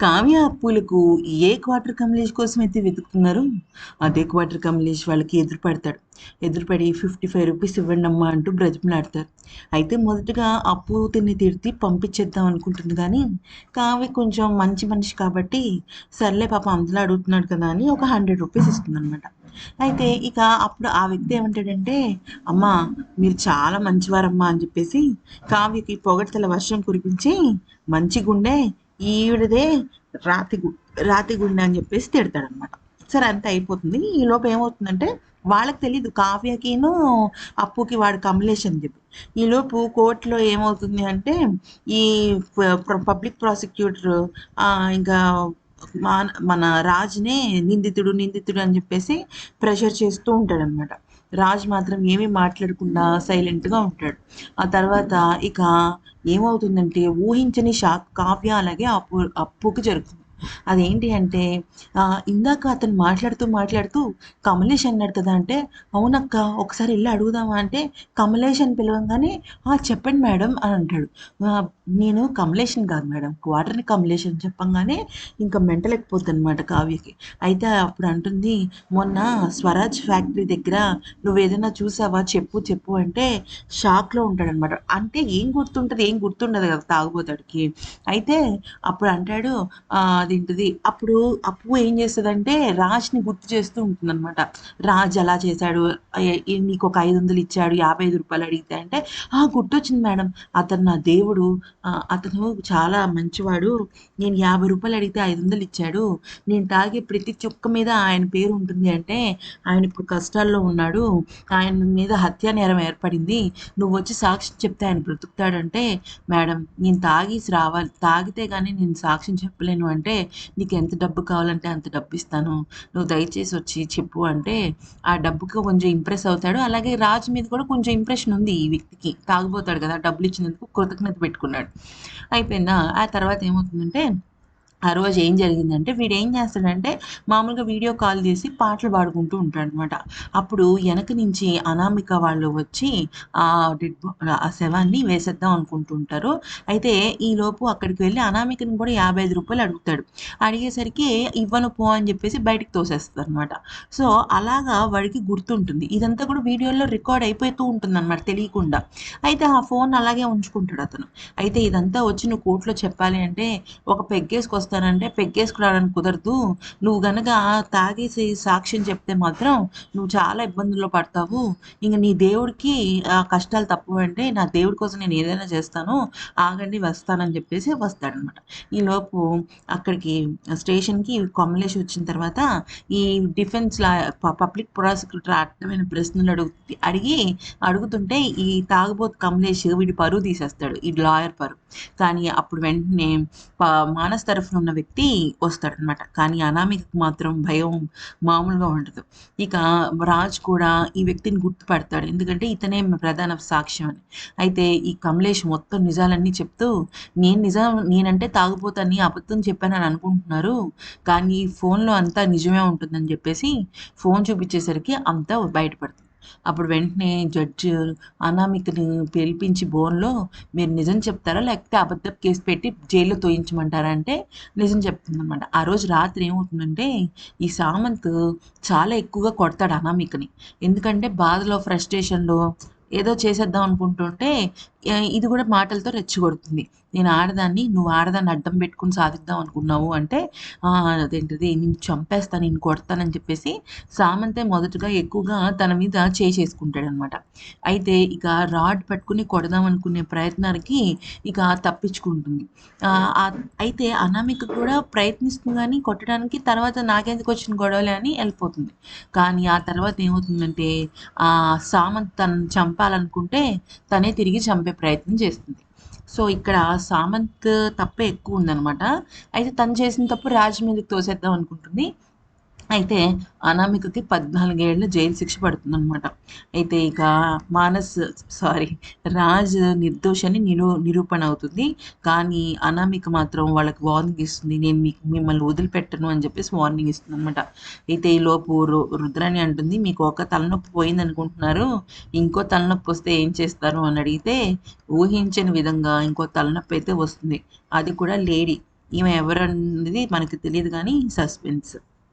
కావ్య అప్పులకు ఏ క్వార్టర్ కమలేష్ కోసం అయితే వెతుకుతున్నారో అదే క్వార్టర్ కమలేష్ వాళ్ళకి ఎదురుపడతాడు. ఎదురుపడి 55 రూపీస్ ఇవ్వండమ్మా అంటూ బ్రతిమలాడతారు. అయితే మొదటగా అప్పు తిడితి పంపించేద్దాం అనుకుంటుంది కానీ కావ్య కొంచెం మంచి మనిషి కాబట్టి సర్లే పాప అంతలా అడుగుతున్నాడు కదా అని ఒక 100 రూపీస్ ఇస్తుందన్నమాట. అయితే ఇక అప్పుడు ఆ వ్యక్తి ఏమంటాడంటే, అమ్మా మీరు చాలా మంచివారమ్మా అని చెప్పేసి కావ్యకి పొగడ్తల వర్షం కురిపించి మంచి గుండె ఈవిడదే రాతి రాతి గుండె అని చెప్పేసి తిడతాడనమాట. సరే అంత అయిపోతుంది. ఈలోపు ఏమవుతుందంటే వాళ్ళకి తెలీదు కావ్యకిను అప్పుకి వాడు కమలేష్ అని చెప్పి. ఈలోపు కోర్టులో ఏమవుతుంది అంటే ఈ పబ్లిక్ ప్రాసిక్యూటర్ ఇంకా మన రాజ్‌నే నిందితుడు, నిందితుడు అని చెప్పేసి ప్రెషర్ చేస్తూ ఉంటాడనమాట. రాజ్ మాత్రం ఏమీ మాట్లాడకుండా సైలెంట్‌గా ఉంటాడు. ఆ తర్వాత ఇక ఏమవుతుందంటే ఊహించని షాక్ కావ్య అలాగే అప్పుకి జరుగుతుంది. అదేంటి అంటే ఇందాక అతను మాట్లాడుతూ కమలేష్ అన్నాడు కదా! అంటే అవునక్క ఒకసారి ఎళ్లి అడుగుదామా అంటే కమలేష్ అని పిలవంగానే చెప్పండి మేడం అని అంటాడు. ఆహ్, నేను కమలేష్‌ని కాదు మేడం క్వార్టర్‌ని కమలేష్ అని చెప్పంగానే ఇంక మెంటల్ ఎక్కిపోద్దనమాట కావ్యకి. అయితే అప్పుడు అంటుంది మొన్న స్వరాజ్ ఫ్యాక్టరీ దగ్గర నువ్వేదైనా చూసావా చెప్పు చెప్పు అంటే షాక్‌లో ఉంటాడనమాట. అంటే ఏం గుర్తుంటది? ఏం గుర్తుండదు కదా తాగుబోతాడికి. అయితే అప్పుడు అంటాడు అదేంటిది అప్పుడు అప్పు ఏం చేస్తదంటే రాజ్‌ని గుర్తు చేస్తూ ఉంటుందనమాట. రాజ్ అలా చేశాడు. నీకొక 500 ఇచ్చాడు. రూ. 55 అడిగితే అంటే గుర్తొచ్చింది మేడం. అతను నా దేవుడు. అతను చాలా మంచివాడు. నేను రూ. 50 అడిగితే 500 ఇచ్చాడు. నేను తాగే ప్రతి చుక్క మీద ఆయన పేరు ఉంటుంది అంటే ఆయన ఇప్పుడు కష్టాల్లో ఉన్నాడు. ఆయన మీద హత్యా నేరం ఏర్పడింది. నువ్వొచ్చి సాక్ష్యం చెప్తే ఆయన బ్రతుకుతాడంటే మేడం నేను తాగేసి రావాలి. తాగితే గాని నేను సాక్ష్యం చెప్పలేను అంటే నీకు ఎంత డబ్బు కావాలంటే అంత డబ్బు ఇస్తాను. నువ్వు దయచేసి వచ్చి చెప్పు అంటే ఆ డబ్బుకి కొంచెం ఇంప్రెస్ అవుతాడు. అలాగే రాజు మీద కూడా కొంచెం ఇంప్రెషన్ ఉంది ఈ వ్యక్తికి. తాగుబోతాడు కదా! డబ్బులు ఇచ్చినందుకు కృతజ్ఞత పెట్టుకున్నాడు. అయిపోయిందా? ఆ తర్వాత ఏమవుతుందంటే ఆ రోజు ఏం జరిగిందంటే వీడేం చేస్తాడంటే మామూలుగా వీడియో కాల్ చేసి పాటలు పాడుకుంటూ ఉంటాడనమాట. అప్పుడు వెనక నుంచి అనామిక వాళ్ళు వచ్చి ఆ ఆ శవాన్ని వేసేద్దాం అనుకుంటూ ఉంటారు. అయితే ఈలోపు అక్కడికి వెళ్ళి అనామికని కూడా రూ. 55 అడుగుతాడు. అడిగేసరికి ఇవ్వను పో అని చెప్పేసి బయటికి తోసేస్తదనమాట. సో, అలాగా వాడికి గుర్తుంటుంది. ఇదంతా కూడా వీడియోలో రికార్డ్ అయిపోతూ ఉంటుందనమాట తెలియకుండా. అయితే ఆ ఫోన్ అలాగే ఉంచుకుంటాడు అతను. అయితే ఇదంతా వచ్చి నువ్వు కోర్ట్‌లో చెప్పాలి అంటే ఒక పెగ్గేసుకొస్తానంటే పెగ్గేసుకురావడానికి కుదరదు. నువ్వు గనక తాగేసి సాక్ష్యం చెప్తే మాత్రం నువ్వు చాలా ఇబ్బందుల్లో పడతావు. ఇంక నీ దేవుడికి కష్టాలు తప్పవంటే నా దేవుడి కోసం నేను ఏదైనా చేస్తాను. ఆగండి వస్తానని చెప్పేసి వస్తాడనమాట. ఈలోపు అక్కడికి స్టేషన్‌కి కమలేష్ వచ్చిన తర్వాత ఈ డిఫెన్స్ పబ్లిక్ ప్రాసిక్యూటర్ అడ్డమైన ప్రశ్నలు అడిగి అడుగుతుంటే ఈ తాగుబోతు కమలేష్ వీడి పరువు తీసేస్తాడు. ఈ లాయర్ పరువు. కానీ అప్పుడు వెంటనే ప మానస్ తరఫున ఉన్న వ్యక్తి వస్తాడనమాట. కానీ అనామికకి మాత్రం భయం మామూలుగా ఉండదు. ఇక రాజ్ కూడా ఈ వ్యక్తిని గుర్తుపడతాడు. ఎందుకంటే ఇతనే ప్రధాన సాక్ష్యం అని. అయితే ఈ కమలేష్ మొత్తం నిజాలన్నీ చెప్తూ నేనంటే తాగుబోతని అబద్ధం చెప్పానని అనుకుంటున్నారు. కానీ ఈ ఫోన్‌లో అంతా నిజమే ఉంటుందని చెప్పేసి ఫోన్ చూపించేసరికి అంతా బయటపడుతుంది. అప్పుడు వెంటనే జడ్జి అనామికని పిలిపించి బోన్‌లో మీరు నిజం చెప్తారా? లేకపోతే అబద్ధపు కేసు పెట్టి జైల్‌లో తోయించమంటారా? అంటే నిజం చెప్తుందనమాట. ఆ రోజు రాత్రి ఏమవుతుందంటే, ఈ సామంత్ చాలా ఎక్కువగా కొడతాడు అనామికని. ఎందుకంటే బాధలో, ఫ్రస్ట్రేషన్‌లో ఏదో చేసేద్దాం అనుకుంటుంటే, ఇది కూడా మాటలతో రెచ్చగొడుతుంది. నేను ఆడదాన్ని, నువ్వు ఆడదాన్ని అడ్డం పెట్టుకొని సాధిద్దాం అనుకున్నావు అంటే, అదేంటిది నిన్ను చంపేస్తా, నిన్ను కొడతానని చెప్పేసి సామంతే మొదటగా ఎక్కువగా తన మీద చేసుకుంటాడనమాట. అయితే ఇక రాడ్ పట్టుకొని కొడదాం అనుకునే ప్రయత్నానికి ఇక తప్పించుకుంటుంది. అయితే అనామిక కూడా ప్రయత్నిస్తుంది గానీ కొట్టడానికి. తర్వాత నాకెందుకొచ్చిన గొడవలే అని ఎళ్ళిపోతుంది. కానీ ఆ తర్వాత ఏమవుతుందంటే సామంత్ తనని చంపాలనుకుంటే తనే తిరిగి చంపే ప్రయత్నం చేస్తుంది. సో, ఇక్కడ సామంత్ తప్పే ఎక్కువుందనమాట. అయితే తను చేసిన తప్పు రాజ్ మీదకి తోసేద్దాం అనుకుంటుంది. అయితే అనామికకి 14 ఏళ్ల జైలు శిక్ష పడుతుందనమాట. అయితే ఇక మానస్ సారీ రాజ్ నిర్దోషని నిరూపణ అవుతుంది. కానీ అనామిక మాత్రం వాళ్ళకి వార్నింగ్ ఇస్తుంది. నేను మిమ్మల్ని వదిలిపెట్టను అని చెప్పేసి వార్నింగ్ ఇస్తుందనమాట. అయితే ఈలోపు రుద్రాణి అంటుంది మీకు ఒక తలనొప్పి పోయిందనుకుంటున్నారు. ఇంకో తలనొప్పి వస్తే ఏం చేస్తారు అని అడిగితే ఊహించని విధంగా ఇంకో తలనొప్పి అయితే వస్తుంది. అది కూడా లేడీ. ఈమె ఎవరన్నది మనకి తెలియదు కానీ సస్పెన్స్.